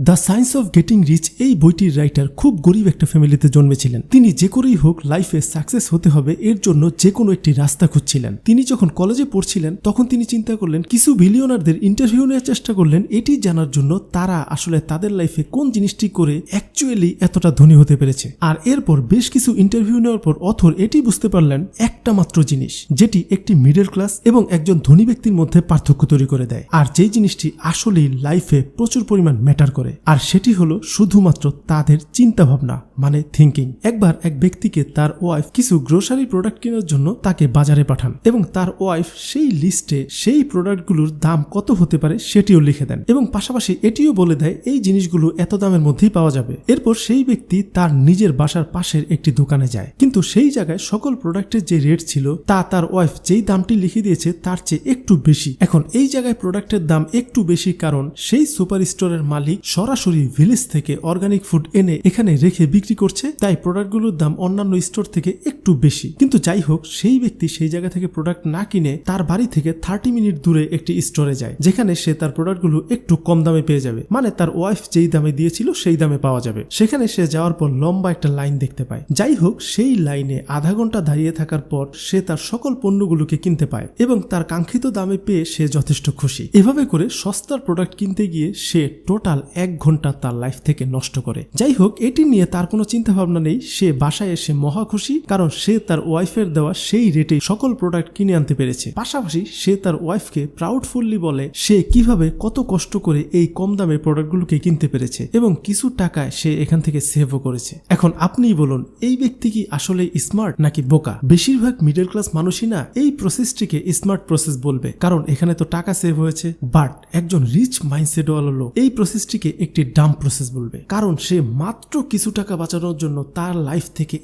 The science of getting rich এই বইটির writer খুব গরিব একটা ফ্যামিলিতে জন্মেছিলেন। তিনি যে করেই হোক লাইফে সাকসেস হতে হবে এর জন্য যে কোনো একটি রাস্তা খুঁজছিলেন। তিনি যখন কলেজে পড়ছিলেন তখন তিনি চিন্তা করলেন, কিছু বিলিয়নারদের ইন্টারভিউ নেওয়ার চেষ্টা করলেন এটি জানার জন্য তারা আসলে তাদের লাইফে কোন জিনিসটি করে অ্যাকচুয়ালি এতটা ধনী হতে পেরেছে। আর এরপর বেশ কিছু ইন্টারভিউ নেওয়ার পর অথর এটি বুঝতে পারলেন একটা মাত্র জিনিস যেটি একটি মিডল ক্লাস এবং একজন ধনী ব্যক্তির মধ্যে পার্থক্য তৈরি করে দেয়, আর যেই জিনিসটি আসলেই লাইফে প্রচুর পরিমাণ ম্যাটার করে, আর সেটি হলো শুধুমাত্র তাদের চিন্তা ভাবনা, মানে থিঙ্কিং। একবার এক ব্যক্তিকে তার ওয়াইফ কিছু গ্রোসারি প্রোডাক্ট কেনার জন্য তাকে বাজারে পাঠান এবং তার ওয়াইফ সেই লিস্টে সেই প্রোডাক্টগুলোর দাম কত হতে পারে সেটিও লিখে দেন এবং পাশাপাশি এটিও বলে দেয় এই জিনিসগুলো এত দামের মধ্যেই পাওয়া যাবে। এরপর সেই ব্যক্তি তার নিজের বাসার পাশের একটি দোকানে যায়, কিন্তু সেই জায়গায় সকল প্রোডাক্টের যে রেট ছিল তা তার ওয়াইফ যেই দামটি লিখে দিয়েছে তার চেয়ে একটু বেশি। এখন এই জায়গায় প্রোডাক্টের দাম একটু বেশি কারণ সেই সুপার স্টোরের মালিক সরাসরি ভিলেজ থেকে অর্গানিক ফুড এনে এখানে রেখে বিক্রি করছে, তাই প্রোডাক্টগুলোর দাম অন্যান্য স্টোর থেকে একটু বেশি। কিন্তু যাই হোক, সেই ব্যক্তি সেই জায়গা থেকে প্রোডাক্ট না কিনে তার বাড়ি থেকে 30 মিনিট দূরে একটি স্টোরে যায়, যেখানে সে তার প্রোডাক্টগুলো একটু কম দামে পেয়ে যাবে, মানে তার ওয়াইফ যেই দামে দিয়েছিল সেই দামে পাওয়া যাবে। সেখানে সে যাওয়ার পর লম্বা একটা লাইন দেখতে পায়। যাই হোক, সেই লাইনে আধা ঘন্টা দাঁড়িয়ে থাকার পর সে তার সকল পণ্যগুলোকে কিনতে পায় এবং তার কাঙ্ক্ষিত দামে পেয়ে সে যথেষ্ট খুশি। এভাবে করে সস্তার প্রোডাক্ট কিনতে গিয়ে সে টোটাল 1 ঘন্টা তার লাইফ থেকে নষ্ট করে। যাই হোক, এটি নিয়ে তার কোনো চিন্তা ভাবনা নেই। সে বাসায় এসে মহা খুশি, কারণ সে তার ওয়াইফের দেওয়া সেই রেটে সকল প্রোডাক্ট কিনে আনতে পেরেছে। পাশাপাশি সে তার ওয়াইফকে প্রাউডফুলি বলে সে কিভাবে কত কষ্ট করে এই কম দামের প্রোডাক্টগুলোকে কিনতে পেরেছে এবং কিছু টাকায় সে এখান থেকে সেভও করেছে। এখন আপনিই বলুন, এই ব্যক্তি কি আসলে স্মার্ট নাকি বোকা? বেশিরভাগ মিডল ক্লাস মানুষই না এই প্রসেসটিকে স্মার্ট প্রসেস বলবে, কারণ এখানে তো টাকা সেভ হয়েছে। বাট একজন রিচ মাইন্ডসেট ওয়ালা লোক এই প্রসেসটিকে একটি ডাম প্রসেস বলবে, কারণ সে মাত্র কিছু টাকা বাঁচানোর জন্য তার লাইফ থেকে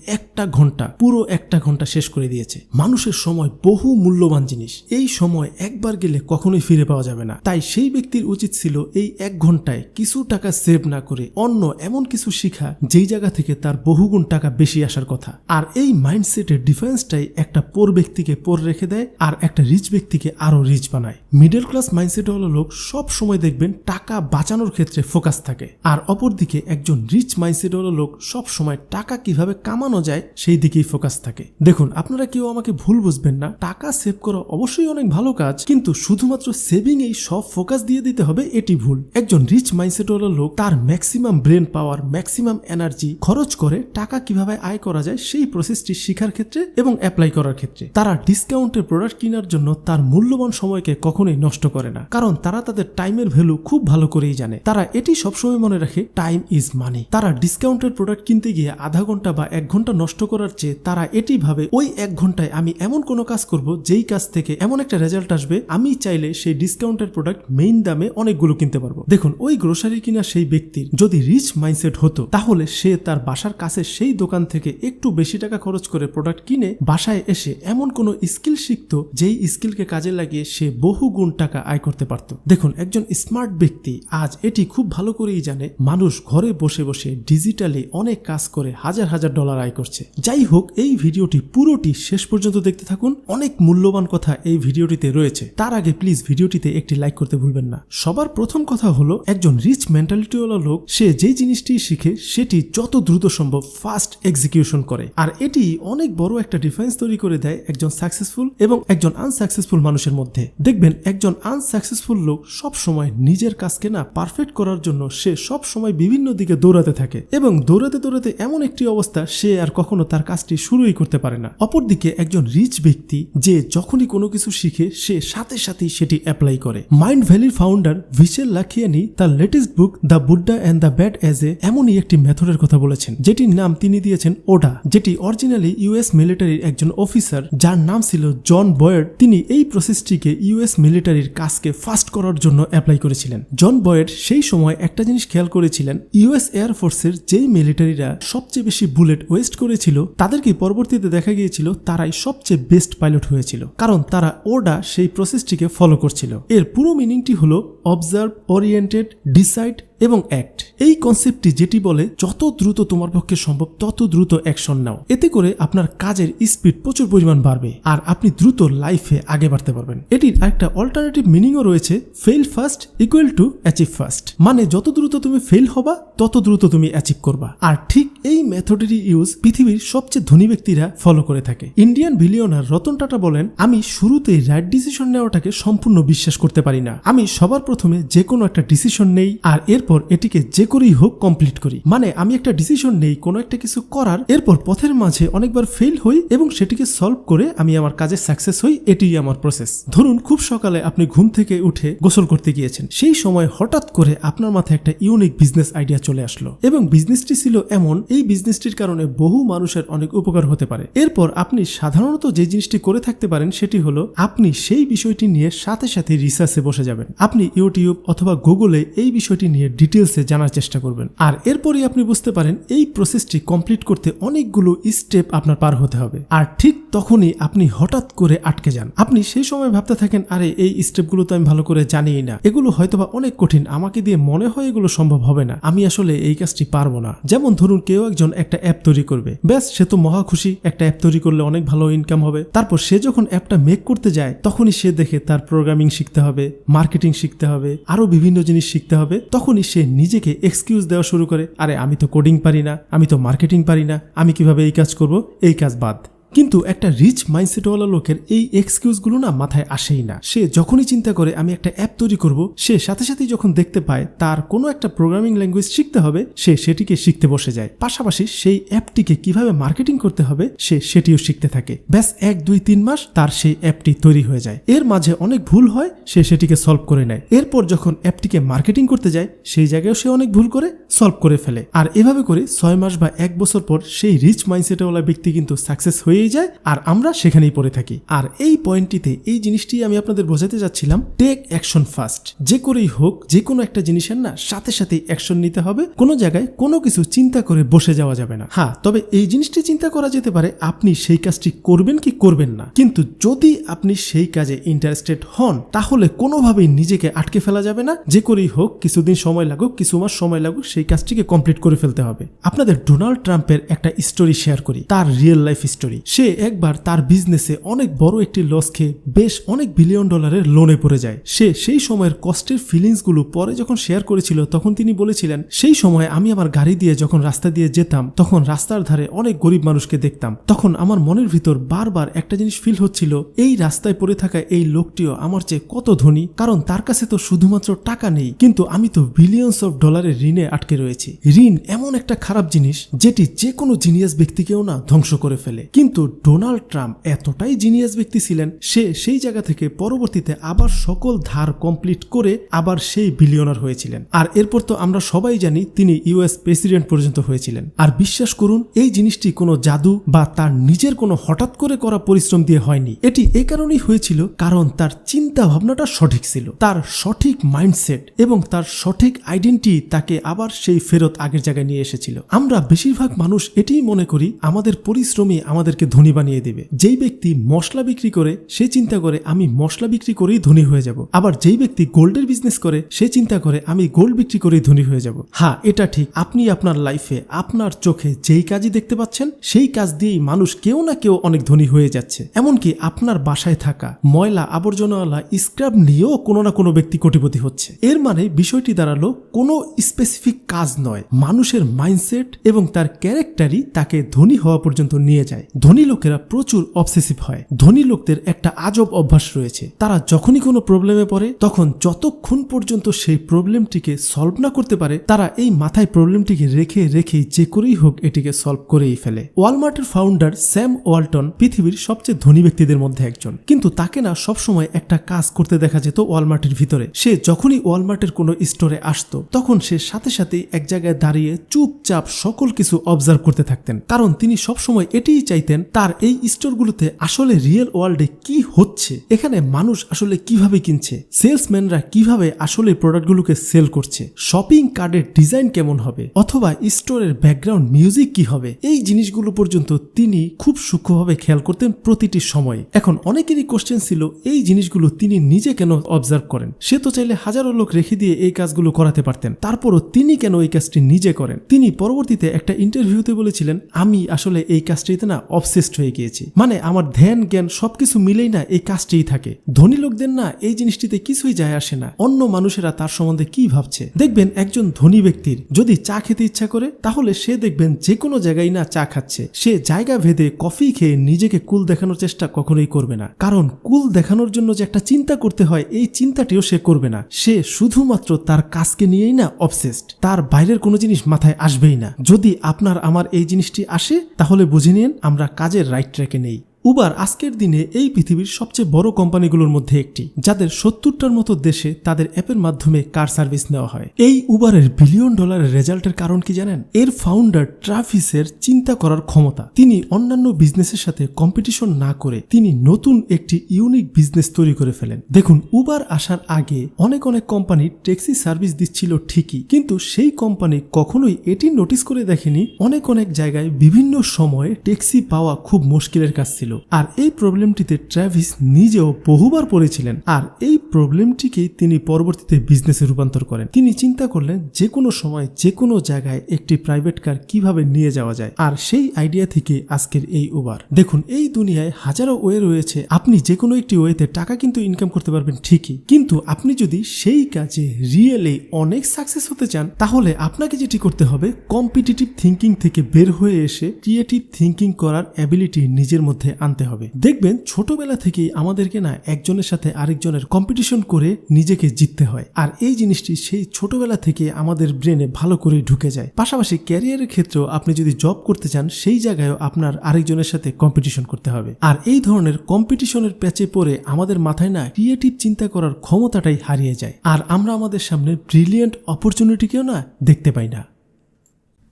পুরো একটা ঘন্টা শেষ করে দিয়েছে। মানুষের সময় বহু মূল্যবান জিনিস, এই সময় একবার গেলে কখনোই ফিরে পাওয়া যাবে না। তাই সেই ব্যক্তির উচিত ছিল এই 1 ঘন্টায় কিছু টাকা সেভ না করে অন্য এমন কিছু শিখা যেই জায়গা থেকে তার বহুগুণ টাকা বেশি আসার কথা। আর এই মাইন্ডসেটের ডিফারেন্সটাই একটা পোর ব্যক্তিকে পোর রেখে দেয় আর একটা রিচ ব্যক্তিকে আরো রিচ বানায়। মিডল ক্লাস মাইন্ডসেট হলো লোক সব সময় দেখবেন টাকা বাঁচানোর ক্ষেত্রে ফোকাস থাকে, আর অপরদিকে একজন রিচ মাইন্ডসেট হলো লোক সব সময় টাকা কিভাবে কামানো যায় সেই দিকেই ফোকাস থাকে। দেখুন, আপনারা কেউ আমাকে ভুল বুঝবেন না, টাকা সেভ করা অবশ্যই অনেক ভালো কাজ, কিন্তু শুধুমাত্র সেভিং এই সব ফোকাস দিয়ে দিতে হবে এটি ভুল। একজন রিচ মাইন্ডসেট হলো লোক তার ম্যাক্সিমাম ব্রেন পাওয়ার, ম্যাক্সিমাম এনার্জি খরচ করে টাকা কিভাবে আয় করা যায় সেই প্রসেসটি শিখার ক্ষেত্রে এবং অ্যাপ্লাই করার ক্ষেত্রে। তারা ডিসকাউন্টের প্রোডাক্ট কেনার জন্য তার মূল্যবান সময়কে কখনোই নষ্ট করে না, কারণ তারা তাদের টাইমের ভ্যালু খুব ভালো করেই জানে। তারা এটি সবসময় মনে রাখে টাইম ইজ মানি। তারা ডিসকাউন্টের প্রোডাক্ট কিনতে গিয়ে আধা ঘন্টা বা 1 ঘন্টা নষ্ট করার চেয়ে তারা এটি ভাবে ওই 1 ঘন্টায় আমি এমন কোনো কাজ করব যেই কাজ থেকে এমন একটা রেজাল্ট আসবে আমি চাইলে সেই ডিসকাউন্টের প্রোডাক্ট মেইন দামে অনেকগুলো কিনতে পারবো। দেখুন, ওই গ্রোসারি কিনা সেই ব্যক্তির যদি রিচ মাইন্ডসেট হতো তাহলে সে তার বাসার কাছে সেই দোকান থেকে একটু বেশি টাকা খরচ করে প্রোডাক্ট কিনে বাসায় এসে এমন কোনো স্কিল শিখতো যেই স্কিলকে কাজে লাগিয়ে সে বহু গুণ টাকা আয় করতে পারত। দেখুন, একজন স্মার্ট ব্যক্তি আজ এটি খুব ভালো করেই জানে মানুষ ঘরে বসে বসে ডিজিটালি অনেক কাজ করে হাজার হাজার ডলার আয় করছে। যাই হোক, এই ভিডিওটি পুরোটি শেষ পর্যন্ত দেখতে থাকুন, অনেক মূল্যবান কথা এই ভিডিওটিতে রয়েছে। তার আগে প্লিজ ভিডিওটিতে একটি লাইক করতে ভুলবেন না। সবার প্রথম কথা হলো, একজন রিচ মেন্টালিটিওয়ালা লোক সে যে জিনিসটি শিখে সেটি যত দ্রুত সম্ভব ফাস্ট এক্সিকিউশন করে, আর এটি অনেক বড় একটা ডিফারেন্স তৈরি করে দেয় একজন সাকসেসফুল এবং একজন আনসাকসেসফুল মানুষের মধ্যে। দেখবেন, একজন আনসাকসেসফুল লোক সব সময় নিজের কাজকে না পারফেক্ট করার জন্য সে সব সময় বিভিন্ন দিকে দৌড়াতে থাকে এবং দৌড়াতে দৌড়াতে এমন একটি অবস্থা সে আর কখনো তার কাজটি শুরুই করতে পারে না। অপরদিকে একজন রিচ ব্যক্তি যে যখনই কোনো কিছু শিখে সে সাথে সাথেই সেটি অ্যাপ্লাই করে। মাইন্ড ভ্যালির ফাউন্ডার ভিশেল লাখিয়ানি তার latest book the Buddha and the bad এজে এমনই একটি মেথডের কথা বলেছেন, যেটির নাম তিনি দিয়েছেন ওডা, যেটি অরিজিনালি ইউএস মিলিটারির একজন অফিসার যার নাম ছিল জন বয়েড। তিনি এই প্রসেসটিকে ইউএস মিলিটারির কাজকে ফাস্ট করার জন্য অ্যাপ্লাই করেছিলেন। জন বয়েড সেই সময় একটা জিনিস খেয়াল করেছিলেন, ইউএস এয়ারফোর্সের যেই মিলিটারিরা সবচেয়ে বেশি বুলেট ওয়েস্ট করেছিল তাদেরকে পরবর্তীতে দেখা গিয়েছিল তারাই সবচেয়ে বেস্ট পাইলট হয়েছিল, কারণ তারা ওডা সেই প্রসেসটিকে ফলো করছিল। এর পুরো মিনিংটি হলো অবজার্ভ, ওরিয়েন্টেড, ডিসাইড এবং অ্যাক্ট। এই কনসেপ্টটি যেটি বলে যত দ্রুত তোমার পক্ষে সম্ভব তত দ্রুত অ্যাকশন নাও, এতে করে আপনার কাজের স্পিড প্রচুর পরিমাণ বাড়বে আর আপনি দ্রুত লাইফে আগে বাড়তে পারবেন। এটির আরেকটা অল্টারনেটিভ মিনিংও রয়েছে, fail first equal to achieve first, মানে যত দ্রুত তুমি ফেল হবা তত দ্রুত তুমি অ্যাচিভ করবা। আর ঠিক এই মেথডেরই ইউজ পৃথিবীর সবচেয়ে ধনী ব্যক্তিরা ফলো করে থাকে। ইন্ডিয়ান বিলিয়নার রতন টাটা বলেন, আমি শুরুতেই রাইট ডিসিশন নেওয়াটাকে সম্পূর্ণ বিশ্বাস করতে পারি না। আমি সবার প্রথমে যে কোনো একটা ডিসিশন নেই আর এরপর এটিকে যে করেই হোক কমপ্লিট করি। মানে আমি একটা ডিসিশন নেই কোনো একটা কিছু করার, এরপর পথের মাঝে অনেকবার ফেল হই এবং সেটিকে সলভ করে আমি আমার কাজে সাকসেস হই। এটিই আমার প্রসেস। ধরুন খুব সকালে আপনি ঘুম থেকে উঠে গোসল করতে গিয়েছেন, সেই সময় হঠাৎ করে আপনার মাথায় একটা ইউনিক বিজনেস আইডিয়া চলে আসলো এবং বিজনেসটি ছিল এমন, এই বিজনেসটির কারণে বহু মানুষের অনেক উপকার হতে পারে। এরপর আপনি সাধারণত যে জিনিসটি করে থাকতে পারেন সেটি হলো আপনি সেই বিষয়টি নিয়ে সাথে সাথে রিসার্চে বসে যাবেন। আপনি ইউটিউব অথবা গুগলে এই বিষয়টি নিয়ে ডিটেলসে জানার চেষ্টা করবেন আর এরপরই আপনি বুঝতে পারেন এই প্রসেসটি কমপ্লিট করতে অনেকগুলো স্টেপ আপনার পার হতে হবে। আর ঠিক তখনই আপনি হঠাৎ করে আটকে যান। আপনি সেই সময় ভাবতে থাকেন, আরে এই স্টেপগুলো তো আমি ভালো করে জানিই না, এগুলো হয়তোবা অনেক কঠিন, আমাকে দিয়ে মনে হয় এগুলো সম্ভব হবে না, আমি আসলে এই কাজটি পারবো না। যেমন ধরুন কেউ একজন একটা অ্যাপ তৈরি করবে, ব্যাস সে তো মহা খুশি, একটা অ্যাপ তৈরি করলে অনেক ভালো ইনকাম হবে। তারপর সে যখন অ্যাপটা মেক করতে যায় তখনই সে দেখে তার প্রোগ্রামিং শিখতে হবে, মার্কেটিং শিখতে হবে, আরো বিভিন্ন জিনিস শিখতে হবে। তখনই সে নিজেকে এক্সকিউজ দেওয়া শুরু করে, আরে আমি তো কোডিং পারি না, আমি তো মার্কেটিং পারি না, আমি কিভাবে এই কাজ করব, এই কাজ বাদ। কিন্তু একটা রিচ মাইন্ডসেটওয়ালা লোকের এই এক্সকিউজগুলো না মাথায় আসেই না। সে যখনই চিন্তা করে আমি একটা অ্যাপ তৈরি করব, সে সাথে সাথেই যখন দেখতে পায় তার কোনো একটা প্রোগ্রামিং ল্যাঙ্গুয়েজ শিখতে হবে, সে সেটিকে শিখতে বসে যায়। পাশাপাশি সেই অ্যাপটিকে কিভাবে মার্কেটিং করতে হবে সে সেটিও শিখতে থাকে। ব্যাস 1-2-3 মাস তার সেই অ্যাপটি তৈরি হয়ে যায়। এর মাঝে অনেক ভুল হয়, সে সেটিকে সলভ করে নেয়। এরপর যখন অ্যাপটিকে মার্কেটিং করতে যায় সেই জায়গায় সে অনেক ভুল করে সলভ করে ফেলে। আর এভাবে করে 6 মাস বা 1 বছর পর সেই রিচ মাইন্ডসেটওয়ালা ব্যক্তি কিন্তু সাকসেস হয়ে যায় আর আমরা সেখানেই পড়ে থাকি। আর এই পয়েন্টটিতে এই জিনিসটি আমি আপনাদের বোঝাতে যাচ্ছিলাম, টেক অ্যাকশন ফার্স্ট। যে করেই হোক যে কোনো একটা জিনিসের না সাথে সাথে অ্যাকশন নিতে হবে, কোনো জায়গায় কোনো কিছু চিন্তা করে বসে যাওয়া যাবে না। হ্যাঁ, তবে এই জিনিসটি চিন্তা করা যেতে পারে আপনি সেই কাজটি করবেন কি করবেন না, কিন্তু যদি আপনি সেই কাজে ইন্টারেস্টেড হন তাহলে কোনোভাবেই নিজেকে আটকে ফেলা যাবে না। যে করেই হোক, কিছুদিন সময় লাগুক, কিছু মাস সময় লাগুক, সেই কাজটিকে কমপ্লিট করে ফেলতে হবে। আপনাদের ডোনাল্ড ট্রাম্পের একটা স্টোরি শেয়ার করি, তার রিয়েল লাইফ স্টোরি। সে একবার তার বিজনেসে অনেক বড় একটি লস খেয়ে বেশ অনেক বিলিয়ন ডলারের লোনে পড়ে যায়। সে সেই সময়ের কষ্টের ফিলিংস গুলো পরে যখন শেয়ার করেছিল তখন তিনি বলেছিলেন, সেই সময় আমি আমার গাড়ি দিয়ে যখন রাস্তা দিয়ে যেতাম তখন রাস্তার ধারে অনেক গরিব মানুষকে দেখতাম, তখন আমার মনের ভিতর বারবার একটা জিনিস ফিল হচ্ছিল, এই রাস্তায় পড়ে থাকা এই লোকটিও আমার চেয়ে কত ধনী, কারণ তার কাছে তো শুধুমাত্র টাকা নেই, কিন্তু আমি তো বিলিয়নস অফ ডলারের ঋণে আটকে রয়েছি। ঋণ এমন একটা খারাপ জিনিস যেটি যে কোনো জিনিয়াস ব্যক্তিকেও না ধ্বংস করে ফেলে। কিন্তু ডোনাল্ড ট্রাম্প এতটাই জিনিয়াস ব্যক্তি ছিলেন, সে সেই জায়গা থেকে পরবর্তীতে আবার সকল ধার কমপ্লিট করে আবার সেই বিলিয়নার হয়েছিলেন। আর এরপর তো আমরা সবাই জানি তিনি ইউএস প্রেসিডেন্ট পর্যন্ত হয়েছিলেন। আর বিশ্বাস করুন, এই জিনিসটি কোনো জাদু বা তার নিজের কোনো হঠাৎ করে করা পরিশ্রম দিয়ে হয়নি। এটি এই কারণেই হয়েছিল কারণ তার চিন্তা ভাবনাটা সঠিক ছিল, তার সঠিক মাইন্ডসেট এবং তার সঠিক আইডেন্টিটি তাকে আবার সেই ফেরত আগের জায়গায় নিয়ে এসেছিল। আমরা বেশিরভাগ মানুষ এটিই মনে করি আমাদের পরিশ্রমই আমাদেরকে ধনী বানিয়ে দেবে। যেই ব্যক্তি মশলা বিক্রি করে সে চিন্তা করে আমি মশলা বিক্রি করেই ধনী হয়ে যাব, আবার যেই ব্যক্তি গোল্ডের বিজনেস করে সে চিন্তা করে আমি গোল্ড বিক্রি করেই ধনী হয়ে যাব। হ্যাঁ, এটা ঠিক, আপনি আপনার লাইফে আপনার চোখে যেই কাজই দেখতে পাচ্ছেন সেই কাজ দিয়েই মানুষ কেউ না কেউ অনেক ধনী হয়ে যাচ্ছে। এমনকি আপনার বাসায় থাকা ময়লা আবর্জনাওয়ালা স্ক্র্যাপ নিয়েও কোনো না কোনো ব্যক্তি কোটিপতি হচ্ছে। এর মানে বিষয়টি দাঁড়ালো কোনো স্পেসিফিক কাজ নয়, মানুষের মাইন্ডসেট এবং তার ক্যারেক্টারই তাকে ধনী হওয়া পর্যন্ত নিয়ে যায়। ধনী লোকেরা প্রচুর অবসেসিভ হয়। ধনী লোকদের একটা আজব অভ্যাস রয়েছে, তারা যখনই কোনো প্রবলেমে পড়ে তখন যতক্ষণ পর্যন্ত সেই প্রবলেমটিকে সলভ না করতে পারে তারা এই মাথায় প্রবলেমটিকে রেখে রেখেই যে করেই হোক এটিকে সলভ করেই ফেলে। ওয়ালমার্টের ফাউন্ডার স্যাম ওয়ালটন পৃথিবীর সবচেয়ে ধনী ব্যক্তিদের মধ্যে একজন, কিন্তু তাকে না সবসময় একটা কাজ করতে দেখা যেত ওয়ালমার্টের ভিতরে। সে যখনই ওয়ালমার্টের কোনো স্টোরে আসতো তখন সে সাথে সাথেই এক জায়গায় দাঁড়িয়ে চুপচাপ সকল কিছু অবজার্ভ করতে থাকতেন, কারণ তিনি সবসময় এটিই চাইতেন তার এই স্টোরগুলোতে আসলে রিয়েল ওয়ার্ল্ডে কি হচ্ছে, এখানে মানুষ আসলে কিভাবে কিনছে, সেলসম্যানরা কিভাবে আসলে প্রোডাক্টগুলোকে সেল করছে, শপিং কার্ডের ডিজাইন কেমন হবে, অথবা স্টোরের ব্যাকগ্রাউন্ড মিউজিক কি হবে, এই জিনিসগুলো পর্যন্ত তিনি খুব সূক্ষ্মভাবে খেয়াল করতেন প্রতিটি সময়ে। এখন অনেকেরই কোশ্চেন ছিল এই জিনিসগুলো তিনি নিজে কেন অবজার্ভ করেন? সে তো চাইলে হাজারো লোক রেখে দিয়ে এই কাজগুলো করাতে পারতেন, তারপরও তিনি কেন এই কাজটি নিজে করেন? তিনি পরবর্তীতে একটা ইন্টারভিউতে বলেছিলেন, আমি আসলে এই কাজটিতে না অবসেসড হয়ে গিয়েছি, মানে আমার ধ্যান জ্ঞান সবকিছু মিলেই না এই কাজটিই থাকে। ধনী লোকদের না এই জিনিসটিতে কিছুই যায় আসে না অন্য মানুষেরা তার সম্বন্ধে কি ভাবছে। দেখবেন একজন ধনী ব্যক্তির যদি চা খেতে ইচ্ছা করে তাহলে সে দেখবেন যে কোনো জায়গায় না চা খাচ্ছে, সে জায়গা ভেদে কফি খেয়ে নিজেকে কুল দেখানোর চেষ্টা কখনোই করবে না, কারণ কুল দেখানোর জন্য যে একটা চিন্তা করতে হয় এই চিন্তাটিও সে করবে না। সে শুধুমাত্র তার কাজকে নিয়েই না অবসেসড, তার বাইরের কোনো জিনিস মাথায় আসবেই না। যদি আপনার আমার এই জিনিসটি আসে তাহলে বুঝে নিন আমরা কাজের রাইট ট্র্যাকে নেই। উবার আজকের দিনে এই পৃথিবীর সবচেয়ে বড় কোম্পানিগুলোর মধ্যে একটি, যাদের 70টার মতো দেশে তাদের অ্যাপের মাধ্যমে কার সার্ভিস নেওয়া হয়। এই উবারের $1 বিলিয়ন রেজাল্টের কারণ কি জানেন? এর ফাউন্ডার ট্রাভিসের চিন্তা করার ক্ষমতা। তিনি অন্যান্য বিজনেসের সাথে কম্পিটিশন না করে তিনি নতুন একটি ইউনিক বিজনেস তৈরি করে ফেলেন। দেখুন, উবার আসার আগে অনেক কোম্পানি ট্যাক্সি সার্ভিস দিচ্ছিল ঠিকই, কিন্তু সেই কোম্পানি কখনোই এটি নোটিস করে দেখেনি অনেক জায়গায় বিভিন্ন সময়ে ট্যাক্সি পাওয়া খুব মুশকিলের কাজ ছিল। আর এই প্রবলেমটিতে ট্রাভিস নিজেও বহুবার পড়েছিলেন, আর এই প্রবলেমটিকেই তিনি পরবর্তীতে বিজনেসে রূপান্তর করেন। তিনি চিন্তা করলেন যে কোনো সময় যে কোনো জায়গায় একটি প্রাইভেট কার কিভাবে নিয়ে যাওয়া যায়, আর সেই আইডিয়া থেকে আজকের এই উবার। দেখুন, এই দুনিয়ায় হাজারো ওয়ে রয়েছে, আপনি যে কোনো একটি ওয়েতে টাকা কিন্তু ইনকাম করতে পারবেন ঠিকই, কিন্তু আপনি যদি সেই কাজে রিয়েলি অনেক সাকসেস হতে চান তাহলে আপনাকে যেটি করতে হবে কম্পিটিটিভ থিঙ্কিং থেকে বের হয়ে এসে ক্রিয়েটিভ থিঙ্কিং করার অ্যাবিলিটি নিজের মধ্যে আনতে হবে। দেখবেন ছোটবেলা থেকেই আমাদেরকে না একজনের সাথে আরেকজনের কম্পিটিশন করে নিজেকে জিততে হয়, আর এই জিনিসটি সেই ছোটবেলা থেকে আমাদের ব্রেনে ভালো করে ঢুকে যায়। পাশাপাশি ক্যারিয়ারের ক্ষেত্রেও আপনি যদি জব করতে চান সেই জায়গায়ও আপনার আরেকজনের সাথে কম্পিটিশন করতে হবে, আর এই ধরনের কম্পিটিশনের প্যাচে পড়ে আমাদের মাথায় না ক্রিয়েটিভ চিন্তা করার ক্ষমতাটাই হারিয়ে যায়, আর আমরা আমাদের সামনে ব্রিলিয়েন্ট অপরচুনিটিকেও না দেখতে পাই না।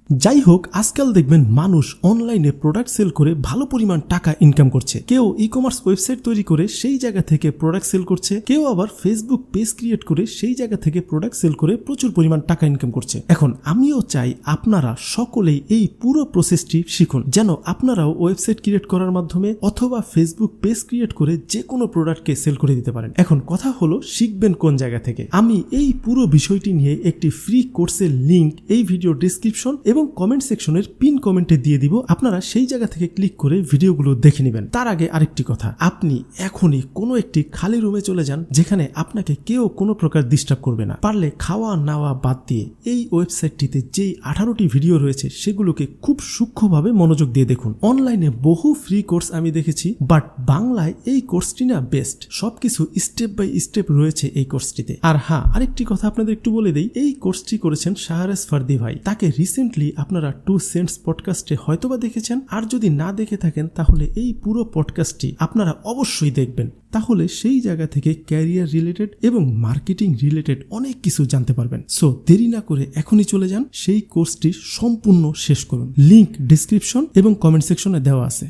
যাই হোক, আজকাল দেখবেন মানুষ অনলাইনে প্রোডাক্ট সেল করে ভালো পরিমাণ টাকা ইনকাম করছে। কেউ ই কমার্স ওয়েবসাইট তৈরি করে সেই জায়গা থেকে প্রোডাক্ট সেল করছে, কেউ আবার ফেসবুক পেজ ক্রিয়েট করে সেই জায়গা থেকে প্রোডাক্ট সেল করে প্রচুর পরিমাণ টাকা ইনকাম করছে। এখন আমিও চাই আপনারা সকলেই এই পুরো প্রসেসটি শিখুন, যেন আপনারাও ওয়েবসাইট ক্রিয়েট করার মাধ্যমে অথবা ফেসবুক পেজ ক্রিয়েট করে যে কোনো প্রোডাক্টকে সেল করে দিতে পারেন। এখন কথা হলো শিখবেন কোন জায়গা থেকে। আমি এই পুরো বিষয়টি নিয়ে একটি ফ্রি কোর্সের লিংক এই ভিডিও ডেসক্রিপশন এবং কমেন্ট সেকশনের পিন কমেন্টে দিয়ে দিব, আপনারা সেই জায়গা থেকে ক্লিক করে ভিডিওগুলো দেখে নেবেন। তার আগে আরেকটি কথা, আপনি এখনই কোনো একটি খালি রুমে চলে যান যেখানে আপনাকে কেউ কোনো প্রকার ডিস্টার্ব করবে না। পারলে খাওয়া নাওয়া বাদ দিয়ে এই ওয়েবসাইটটিতে যেই 18টি ভিডিও রয়েছে সেগুলোকে খুব সূক্ষ্মভাবে মনোযোগ দিয়ে দেখুন। অনলাইনে বহু ফ্রি কোর্স আমি দেখেছি, বাট বাংলায় এই কোর্সটি না বেস্ট। সবকিছু স্টেপ বাই স্টেপ রয়েছে এই কোর্সটিতে। আর হ্যাঁ, আরেকটি কথা আপনাদের একটু বলে দেই, এই কোর্সটি করেছেন শাহরাজ ফার্দি ভাই। তাকে রিসেন্টলি আপনারা 2 সেন্টস পডকাস্টে হয়তোবা দেখেছেন, আর যদি না দেখে থাকেন তাহলে এই পুরো পডকাস্টটি আপনারা অবশ্যই দেখবেন। তাহলে সেই জায়গা থেকে ক্যারিয়ার রিলেটেড এবং মার্কেটিং রিলেটেড অনেক কিছু জানতে পারবেন। সো দেরি না করে এখনই চলে যান, সেই কোর্সটি সম্পূর্ণ শেষ করুন। লিংক ডেসক্রিপশন এবং কমেন্ট সেকশনে দেওয়া আছে।